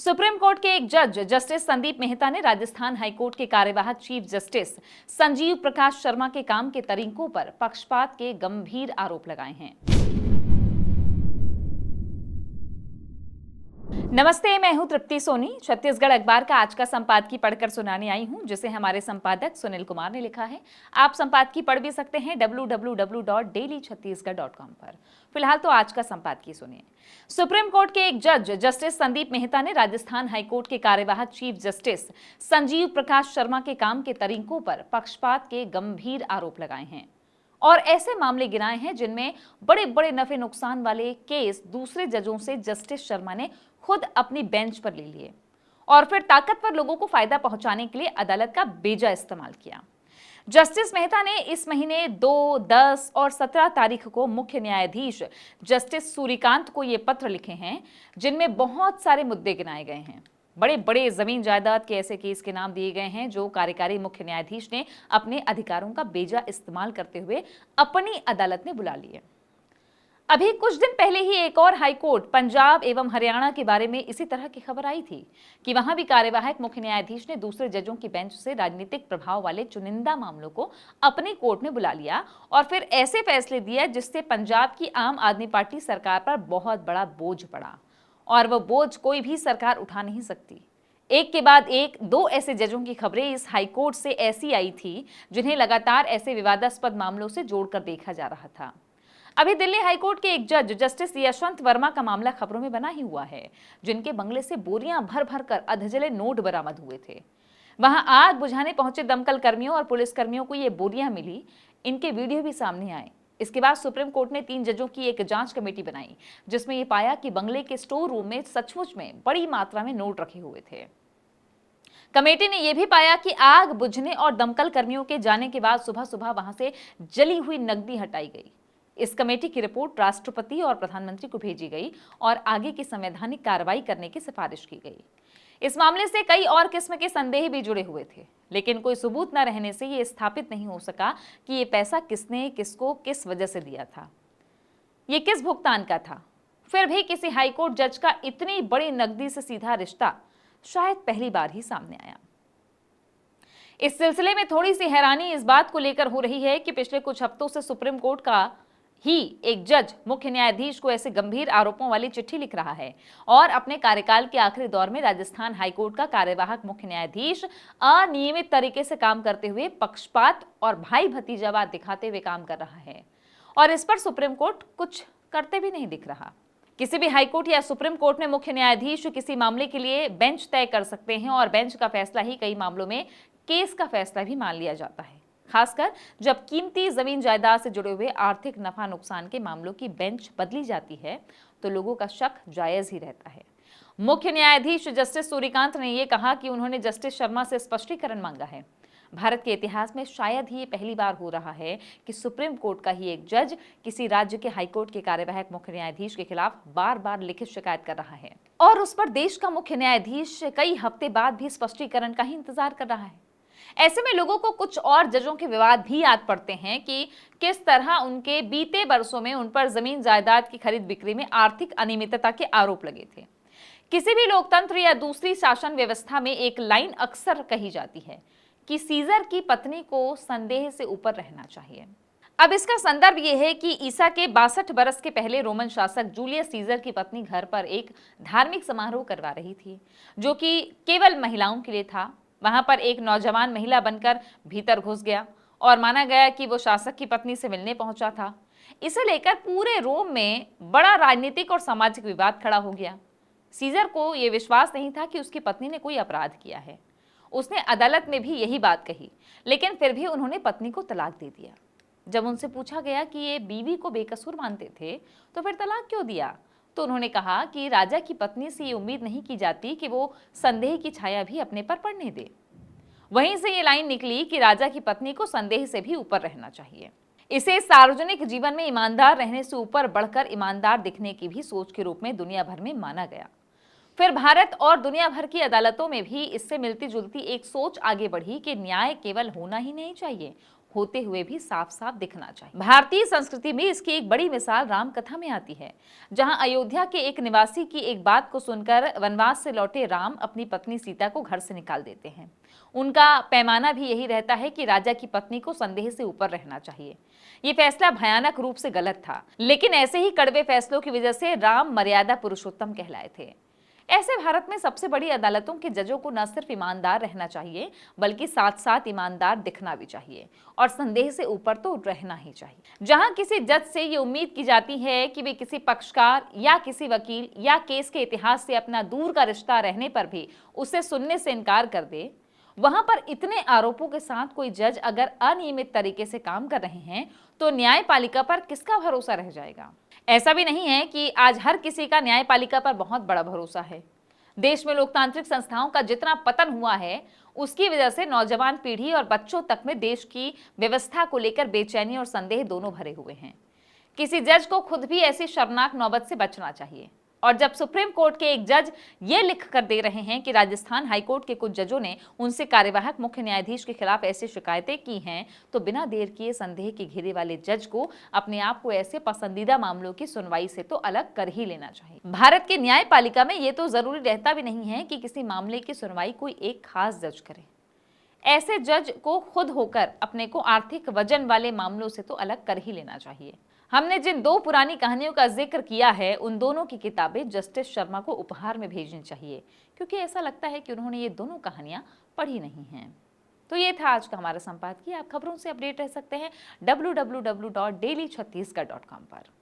Supreme court के एक जज जस्टिस संदीप मेहता ने राजस्थान हाईकोर्ट के कार्यवाहक चीफ जस्टिस संजीव प्रकाश शर्मा के काम के तरीकों पर पक्षपात के गंभीर आरोप लगाए हैं। नमस्ते, मैं हूं तृप्ति सोनी। छत्तीसगढ़ अखबार का आज का संपादकीय पढ़कर सुनाने आई हूं, जिसे हमारे संपादक सुनील कुमार ने लिखा है। आप संपादकीय पढ़ भी सकते हैं www.dailychhattisgarh.com पर। फिलहाल तो आज का संपादकीय सुनिए। सुप्रीम कोर्ट के एक जज जस्टिस संदीप मेहता ने राजस्थान हाईकोर्ट के कार्यवाहक चीफ जस्टिस संजीव प्रकाश शर्मा के काम के तरीकों पर पक्षपात के गंभीर आरोप लगाए हैं और ऐसे मामले गिनाए हैं जिनमें बड़े बड़े नफे नुकसान वाले केस दूसरे जजों से जस्टिस शर्मा ने खुद अपनी बेंच पर ले लिए और फिर ताकतवर लोगों को फायदा पहुंचाने के लिए अदालत का बेजा इस्तेमाल किया। जस्टिस मेहता ने इस महीने 2, 10 और 17 तारीख को मुख्य न्यायाधीश जस्टिस सूर्यकांत को ये पत्र लिखे हैं, जिनमें बहुत सारे मुद्दे गिनाए गए हैं। बड़े बड़े जमीन जायदाद के ऐसे केस के नाम दिए गए हैं जो कार्यकारी मुख्य न्यायाधीश ने अपने अधिकारों का बेजा इस्तेमाल करते हुए अपनी अदालत में बुला लिए। अभी कुछ दिन पहले ही एक और हाईकोर्ट पंजाब एवं हरियाणा के बारे में इसी तरह की खबर आई थी कि वहां भी कार्यवाहक मुख्य न्यायाधीश ने दूसरे जजों की बेंच से राजनीतिक प्रभाव वाले चुनिंदा मामलों को अपने कोर्ट में बुला लिया और फिर ऐसे फैसले दिए जिससे पंजाब की आम आदमी पार्टी सरकार पर बहुत बड़ा बोझ पड़ा और वह बोझ कोई भी सरकार उठा नहीं सकती। एक के बाद एक दो ऐसे जजों की खबरें इस हाईकोर्ट से ऐसी आई थी जिन्हें लगातार ऐसे विवादास्पद मामलों से जोड़कर देखा जा रहा था। अभी दिल्ली हाईकोर्ट के एक जज जस्टिस यशवंत वर्मा का मामला खबरों में बना ही हुआ है, जिनके बंगले से बोरियां भर भर कर अधजले नोट बरामद हुए थे। वहां आग बुझाने पहुंचे दमकल कर्मियों और पुलिसकर्मियों को ये बोरियां मिली। इनके वीडियो भी सामने आए। इसके बाद सुप्रीम कोर्ट ने 3 जजों की एक जांच कमेटी बनाई, जिसमें यह पाया कि बंगले के स्टोर रूम में सचमुच में बड़ी मात्रा में नोट रखे हुए थे। कमेटी ने यह भी पाया कि आग बुझने और दमकल कर्मियों के जाने के बाद सुबह सुबह वहां से जली हुई नकदी हटाई गई। इस कमेटी की रिपोर्ट राष्ट्रपति और प्रधानमंत्री को भेजी गई और आगे की संवैधानिक कार्रवाई करने की सिफारिश की गई। इस मामले से कई और किस्म के संदेह भी जुड़े हुए थे, लेकिन कोई सबूत न रहने से यह स्थापित नहीं हो सका कि यह पैसा किसने किसको किस वजह से दिया था, ये किस भुगतान का था। फिर भी किसी हाईकोर्ट जज का इतनी बड़ी नकदी से सीधा रिश्ता शायद पहली बार ही सामने आया। इस सिलसिले में थोड़ी सी हैरानी इस बात को लेकर हो रही है कि पिछले कुछ हफ्तों से सुप्रीम कोर्ट का ही एक जज मुख्य न्यायाधीश को ऐसे गंभीर आरोपों वाली चिट्ठी लिख रहा है और अपने कार्यकाल के आखिरी दौर में राजस्थान हाईकोर्ट का कार्यवाहक मुख्य न्यायाधीश अनियमित तरीके से काम करते हुए पक्षपात और भाई भतीजावाद दिखाते हुए काम कर रहा है और इस पर सुप्रीम कोर्ट कुछ करते भी नहीं दिख रहा। किसी भी हाईकोर्ट या सुप्रीम कोर्ट में मुख्य न्यायाधीश किसी मामले के लिए बेंच तय कर सकते हैं और बेंच का फैसला ही कई मामलों में केस का फैसला भी मान लिया जाता है, खासकर जब कीमती जमीन जायदाद से जुड़े हुए आर्थिक नफा नुकसान के मामलों की बेंच बदली जाती है तो लोगों का शक जायज ही रहता है। मुख्य न्यायाधीश जस्टिस सूर्यकांत ने यह कहा कि उन्होंने जस्टिस शर्मा से स्पष्टीकरण मांगा है। भारत के इतिहास में शायद ही ये पहली बार हो रहा है कि सुप्रीम कोर्ट का ही एक जज किसी राज्य के हाईकोर्ट के कार्यवाहक मुख्य न्यायाधीश के खिलाफ बार बार लिखित शिकायत कर रहा है और उस पर देश का मुख्य न्यायाधीश कई हफ्ते बाद भी स्पष्टीकरण का ही इंतजार कर रहा है। ऐसे में लोगों को कुछ और जजों के विवाद भी याद पड़ते हैं कि किस तरह उनके बीते वर्षों में उन पर जमीन जायदाद की खरीद बिक्री में आर्थिक अनियमितता के आरोप लगे थे। किसी भी लोकतंत्र या दूसरी शासन व्यवस्था में एक लाइन अक्सर कही जाती है कि सीजर की पत्नी को संदेह से ऊपर रहना चाहिए। अब इसका संदर्भ यह है कि ईसा के 62 बरस के पहले रोमन शासक जूलियस सीजर की पत्नी घर पर एक धार्मिक समारोह करवा रही थी, जो कि केवल महिलाओं के लिए था। वहां पर एक नौजवान महिला बनकर भीतर घुस गया और माना गया कि वो शासक की पत्नी से मिलने पहुंचा था। इसे लेकर पूरे रोम में बड़ा राजनीतिक और सामाजिक विवाद खड़ा हो गया। सीजर को यह विश्वास नहीं था कि उसकी पत्नी ने कोई अपराध किया है। उसने अदालत में भी यही बात कही, लेकिन फिर भी उन्होंने पत्नी को तलाक दे दिया। जब उनसे पूछा गया कि ये बीवी को बेकसूर मानते थे तो फिर तलाक क्यों दिया, तो उन्होंने कहा कि राजा की पत्नी से ये उम्मीद नहीं की जाती कि वो संदेह की छाया भी अपने पर पड़ने दे। वहीं से ये लाइन निकली कि राजा की पत्नी को संदेह से भी ऊपर रहना चाहिए। इसे सार्वजनिक जीवन में ईमानदार रहने से ऊपर बढ़कर ईमानदार दिखने की भी सोच के रूप में दुनिया भर में माना गया। फिर भारत और दुनिया भर की अदालतों में भी इससे मिलती जुलती एक सोच आगे बढ़ी कि न्याय केवल होना ही नहीं चाहिए, होते हुए भी साफ साफ दिखना चाहिए। भारतीय संस्कृति में इसकी एक बड़ी मिसाल राम कथा में आती है, जहां अयोध्या के एक निवासी की एक बात को सुनकर वनवास से लौटे राम अपनी पत्नी सीता को घर से निकाल देते हैं। उनका पैमाना भी यही रहता है कि राजा की पत्नी को संदेह से ऊपर रहना चाहिए। ये फैसला भयानक रूप से गलत था, लेकिन ऐसे ही कड़वे फैसलों की वजह से राम मर्यादा पुरुषोत्तम कहलाए थे। ऐसे भारत में सबसे बड़ी अदालतों के जजों को न सिर्फ ईमानदार रहना चाहिए, बल्कि साथ साथ ईमानदार दिखना भी चाहिए और संदेह से ऊपर तो रहना ही चाहिए। जहां किसी जज से ये उम्मीद की जाती है कि वे किसी पक्षकार या किसी वकील या केस के इतिहास से अपना दूर का रिश्ता रहने पर भी उसे सुनने से इनकार कर दे, वहां पर इतने आरोपों के साथ कोई जज अगर अनियमित तरीके से काम कर रहे हैं तो न्यायपालिका पर किसका भरोसा रह जाएगा। ऐसा भी नहीं है कि आज हर किसी का न्यायपालिका पर बहुत बड़ा भरोसा है। देश में लोकतांत्रिक संस्थाओं का जितना पतन हुआ है, उसकी वजह से नौजवान पीढ़ी और बच्चों तक में देश की व्यवस्था को लेकर बेचैनी और संदेह दोनों भरे हुए हैं। किसी जज को खुद भी ऐसी शर्मनाक नौबत से बचना चाहिए। और जब सुप्रीम कोर्ट के एक जज ये लिख कर दे रहे हैं कि राजस्थान हाईकोर्ट के कुछ जजों ने उनसे कार्यवाहक मुख्य न्यायाधीश के खिलाफ ऐसी शिकायतें की हैं, तो बिना देर किए संदेह की घेरे वाले जज को अपने आप को ऐसे पसंदीदा मामलों की सुनवाई से तो अलग कर ही लेना चाहिए। भारत की न्यायपालिका में ये तो जरूरी रहता भी नहीं है कि किसी मामले की सुनवाई कोई एक खास जज करे। ऐसे जज को खुद होकर अपने को आर्थिक वजन वाले मामलों से तो अलग कर ही लेना चाहिए। हमने जिन दो पुरानी कहानियों का जिक्र किया है, उन दोनों की किताबें जस्टिस शर्मा को उपहार में भेजनी चाहिए, क्योंकि ऐसा लगता है कि उन्होंने ये दोनों कहानियां पढ़ी नहीं हैं। तो ये था आज का हमारा संपादकीय। आप खबरों से अपडेट रह सकते हैं www.dailychhattisgarh.com पर।